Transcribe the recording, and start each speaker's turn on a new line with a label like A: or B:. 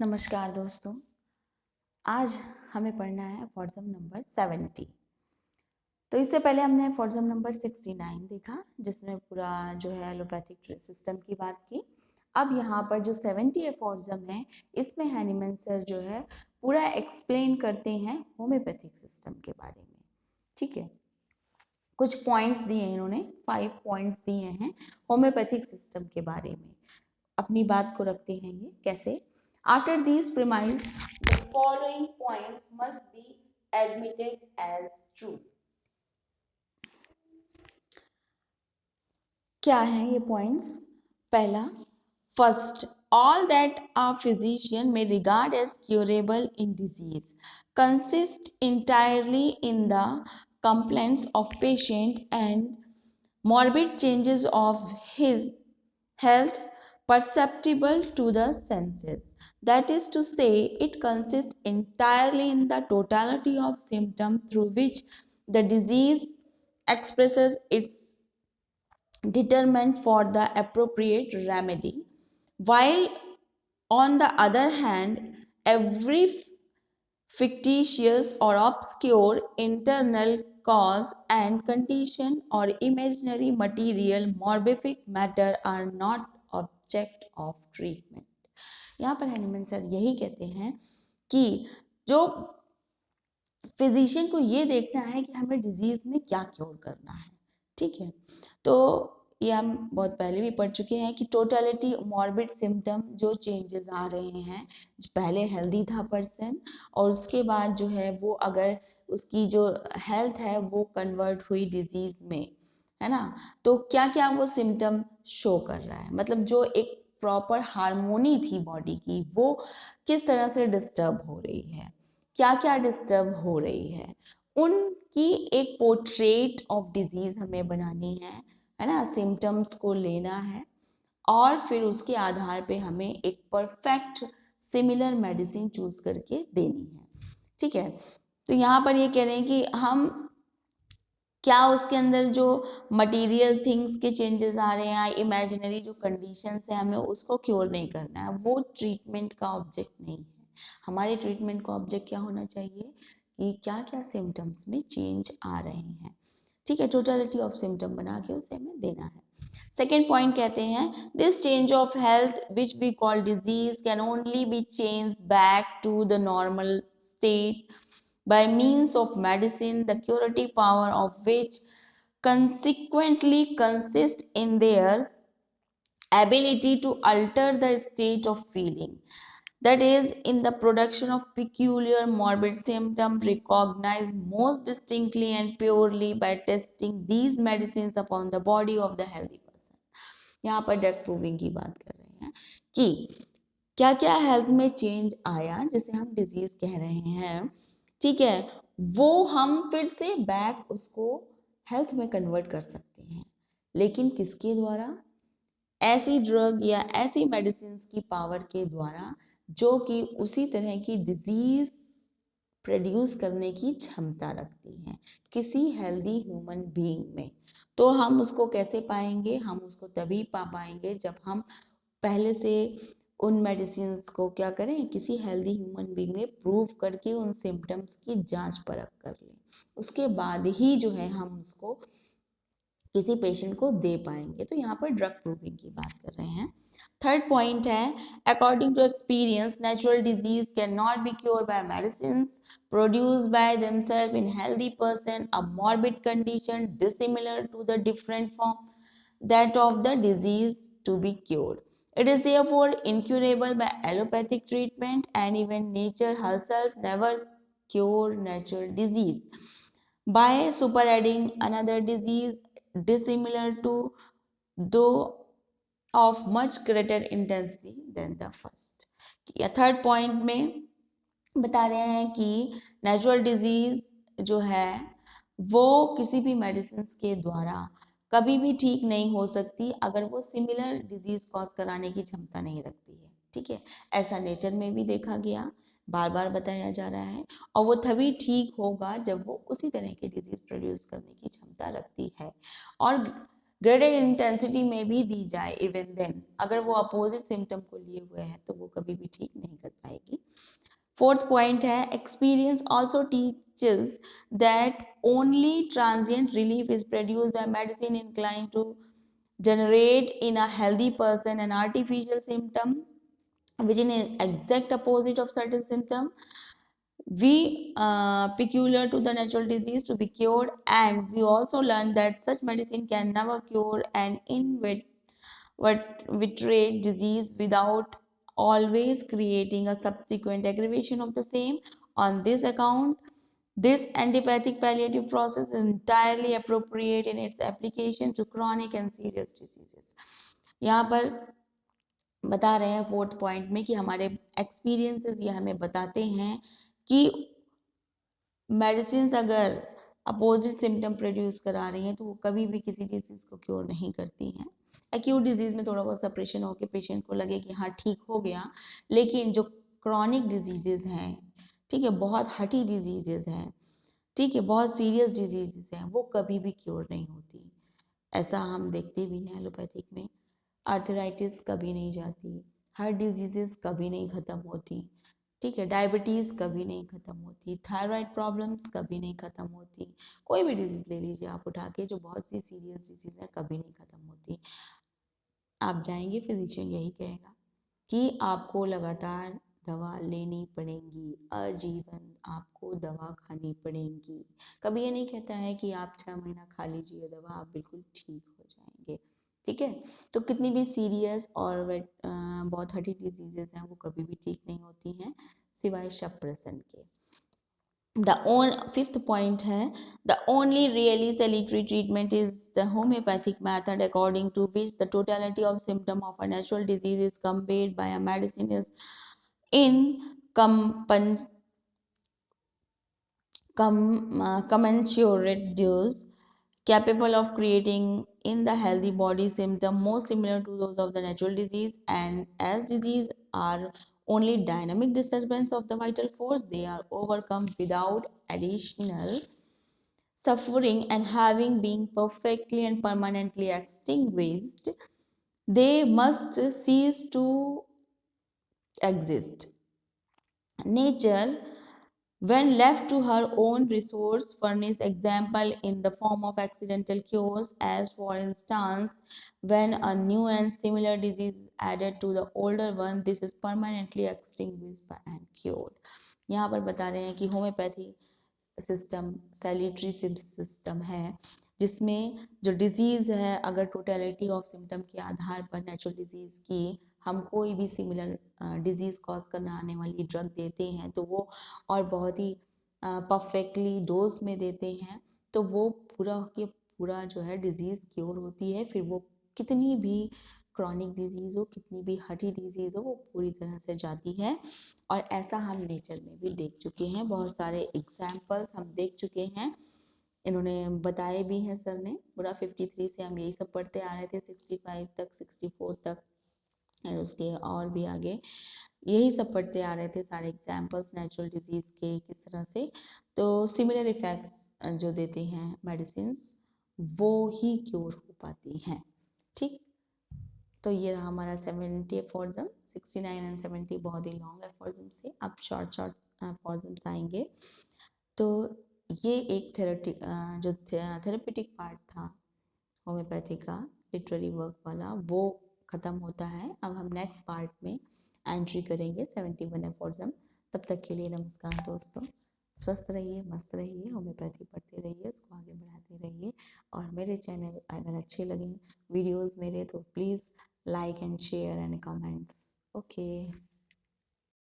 A: नमस्कार दोस्तों, आज हमें पढ़ना है फॉर्जम नंबर 70। तो इससे पहले हमने फॉर्जम नंबर 69 देखा, जिसमें पूरा जो है एलोपैथिक सिस्टम की बात की। अब यहाँ पर जो 70 फॉर्जम है, इसमें हैनीमैन सर जो है पूरा एक्सप्लेन करते हैं होम्योपैथिक सिस्टम के बारे में। ठीक है, कुछ पॉइंट्स दिए हैं इन्होंने, 5 पॉइंट्स दिए हैं होम्योपैथिक सिस्टम के बारे में। अपनी बात को रखते हैं ये कैसे। After these premise the following points must be admitted as true. क्या है ये पॉइंट्स? पहला, first, all that a physician may regard as curable in disease consist entirely in the complaints of patient and morbid changes of his health perceptible to the senses. That is to say, it consists entirely in the totality of symptoms through which the disease expresses its determined for the appropriate remedy, while on the other hand, every fictitious or obscure internal cause and condition or imaginary material morbific matter are not object of treatment. यहाँ पर Hahnemann sir यही कहते हैं कि जो physician को ये देखना है कि हमें डिजीज में क्या क्योर करना है। ठीक है, तो ये हम बहुत पहले भी पढ़ चुके हैं कि टोटलिटी मॉर्बिड सिम्टम जो चेंजेस आ रहे हैं, पहले हेल्दी था पर्सन और उसके बाद जो है वो अगर उसकी जो हेल्थ है वो कन्वर्ट हुई डिजीज में, है ना, तो क्या क्या वो सिम्टम शो कर रहा है, मतलब जो एक प्रॉपर हार्मोनी थी बॉडी की वो किस तरह से डिस्टर्ब हो रही है, क्या क्या डिस्टर्ब हो रही है, उनकी एक पोर्ट्रेट ऑफ डिजीज हमें बनानी है ना, सिम्टम्स को लेना है और फिर उसके आधार पे हमें एक परफेक्ट सिमिलर मेडिसिन चूज करके देनी है। ठीक है, तो यहाँ पर ये कह रहे हैं कि हम क्या उसके अंदर जो मटेरियल थिंग्स के चेंजेस आ रहे हैं, इमेजिनरी जो कंडीशंस है, हमें उसको क्योर नहीं करना है, वो ट्रीटमेंट का ऑब्जेक्ट नहीं है। हमारे ट्रीटमेंट का ऑब्जेक्ट क्या होना चाहिए कि क्या क्या सिम्टम्स में चेंज आ रहे हैं। ठीक है, टोटलिटी ऑफ सिम्टम बना के उसे हमें देना है। सेकेंड पॉइंट कहते हैं, this change of health which we call disease can only be change back to the normal state by means of medicine, the curative power of which consequently consists in their ability to alter the state of feeling, that is, in the production of peculiar morbid symptoms recognized most distinctly and purely by testing these medicines upon the body of the healthy person. यहाँ पर drug proving की बात कर रहे हैं कि क्या क्या हेल्थ में चेंज आया जिसे हम डिजीज कह रहे हैं। ठीक है, वो हम फिर से बैक उसको हेल्थ में कन्वर्ट कर सकते हैं, लेकिन किसके द्वारा? ऐसी ड्रग या ऐसी मेडिसिन की पावर के द्वारा जो कि उसी तरह की डिजीज प्रोड्यूस करने की क्षमता रखती हैं किसी हेल्दी ह्यूमन बीइंग में। तो हम उसको कैसे पाएंगे? हम उसको तभी पा पाएंगे जब हम पहले से उन मेडिसिन को क्या करें, किसी हेल्दी ह्यूमन बीइंग में प्रूव करके उन सिम्टम्स की जांच परख कर लें, उसके बाद ही जो है हम उसको किसी पेशेंट को दे पाएंगे। तो यहाँ पर ड्रग प्रूविंग की बात कर रहे हैं। थर्ड पॉइंट है, according to experience natural disease can not be cure by medicines produced by themself in healthy person, a morbid condition dissimilar to the different form that of the disease to be cured. It is therefore incurable by allopathic treatment, and even nature herself never cure natural disease by superadding another disease dissimilar to, though of much greater intensity than the first. या third point में बता रहे हैं कि natural disease जो है वो किसी भी मेडिसिन के द्वारा कभी भी ठीक नहीं हो सकती अगर वो सिमिलर डिजीज कॉज कराने की क्षमता नहीं रखती है। ठीक है, ऐसा नेचर में भी देखा गया, बार बार बताया जा रहा है, और वो तभी ठीक होगा जब वो उसी तरह के डिजीज प्रोड्यूस करने की क्षमता रखती है। और ग्रेडेड इंटेंसिटी में भी दी जाए इवन देन, अगर वो अपोजिट सिम्टम को लिए हुए हैं तो वो कभी भी ठीक नहीं कर पाएगी। फोर्थ पॉइंट है, experience also teaches that only transient relief is produced by medicine inclined to generate in a healthy person an artificial symptom which is an exact opposite of certain symptom we peculiar to the natural disease to be cured, and we also learned that such medicine can never cure an inveterate disease without always creating a subsequent aggravation of the same. On this account, this antipathic palliative process is entirely appropriate in its application to chronic and serious diseases. यहाँ पर बता रहे हैं fourth point में कि हमारे experiences ये हमें बताते हैं कि मेडिसिन अगर अपोजिट सिम्टम प्रोड्यूस करा रही हैं तो वो कभी भी किसी डिजीज को क्योर नहीं करती हैं। एक्यूट डिजीज में थोड़ा बहुत सप्रेशन होकर पेशेंट को लगे कि हाँ ठीक हो गया, लेकिन जो क्रॉनिक डिजीजेज हैं, ठीक है, बहुत हटी डिजीजेज हैं, ठीक है, बहुत सीरियस डिजीजेस हैं, वो कभी भी क्योर नहीं होती। ऐसा हम देखते भी हैं एलोपैथिक में। आर्थराइटिस कभी नहीं जाती, हार्ट डिजीजेस कभी नहीं ख़त्म होती, ठीक है, डायबिटीज़ कभी नहीं ख़त्म होती, थायराइड प्रॉब्लम्स कभी नहीं ख़त्म होती, कोई भी डिजीज़ ले लीजिए आप उठा के, जो बहुत सी सीरियस डिजीज़ है कभी नहीं ख़त्म होती। आप जाएंगे फिजिशियन यही कहेगा कि आपको लगातार दवा लेनी पड़ेगी, आजीवन आपको दवा खानी पड़ेगी। कभी ये नहीं कहता है कि आप 6 महीना खा लीजिए दवा, आप बिल्कुल ठीक हो जाएंगे, ठीक है। तो कितनी भी सीरियस और बहुत हटी डिजीजेस हैं वो कभी भी ठीक नहीं होती हैं सिवाय शप्रेशन के। फिफ्थ पॉइंट है, the only really salutary treatment is the homeopathic method according to which the totality of symptom of a natural disease is compared by a medicine is in commensurate dose capable of creating in the healthy body symptom more similar to those of the natural disease, and as disease are only dynamic disturbance of the vital force, they are overcome without additional suffering, and having been perfectly and permanently extinguished, they must cease to exist. Nature, when left to her own resource, furnish example in the form of accidental cures, as for instance, when a new and similar disease is added to the older one, this is permanently extinguished and cured. यहाँ पर बता रहे हैं कि homeopathy system salutary system है, जिसमें जो disease है अगर टोटलिटी ऑफ सिम्टम के आधार पर नेचुरल डिजीज़ की हम कोई भी सिमिलर डिजीज़ कॉज करने आने वाली ड्रग देते हैं तो वो और बहुत ही परफेक्टली डोज में देते हैं तो वो पूरा के पूरा जो है डिजीज़ क्योर होती है। फिर वो कितनी भी क्रॉनिक डिजीज़ हो, कितनी भी हटी डिजीज़ हो, वो पूरी तरह से जाती है। और ऐसा हम नेचर में भी देख चुके हैं, बहुत सारे एग्जाम्पल्स हम देख चुके हैं, इन्होंने बताए भी हैं सर ने। पूरा 53 से हम यही सब पढ़ते आ रहे थे, 65 तक, 64 तक, और उसके और भी आगे यही सब पढ़ते आ रहे थे, सारे एग्जाम्पल्स नेचुरल डिजीज़ के किस तरह से। तो सिमिलर इफ़ेक्ट्स जो देते हैं मेडिसिन्स वो ही क्योर हो पाती हैं, ठीक। तो ये रहा हमारा 70 एफॉर्जम, 69 एंड 70 बहुत ही लॉन्ग एफॉर्जम से अब शॉर्ट एफॉर्जम्स आएंगे। तो ये एक जो थेरेपेटिक पार्ट था होम्योपैथी का लिटरेरी वर्क वाला वो ख़त्म होता है। अब हम नेक्स्ट पार्ट में एंट्री करेंगे 71 एफॉर्जम। तब तक के लिए नमस्कार दोस्तों, स्वस्थ रहिए, मस्त रहिए, होम्योपैथी पढ़ते रहिए, उसको आगे बढ़ाते रहिए। और मेरे चैनल अगर अच्छे लगे वीडियोस मेरे तो please like and share and comments. Okay.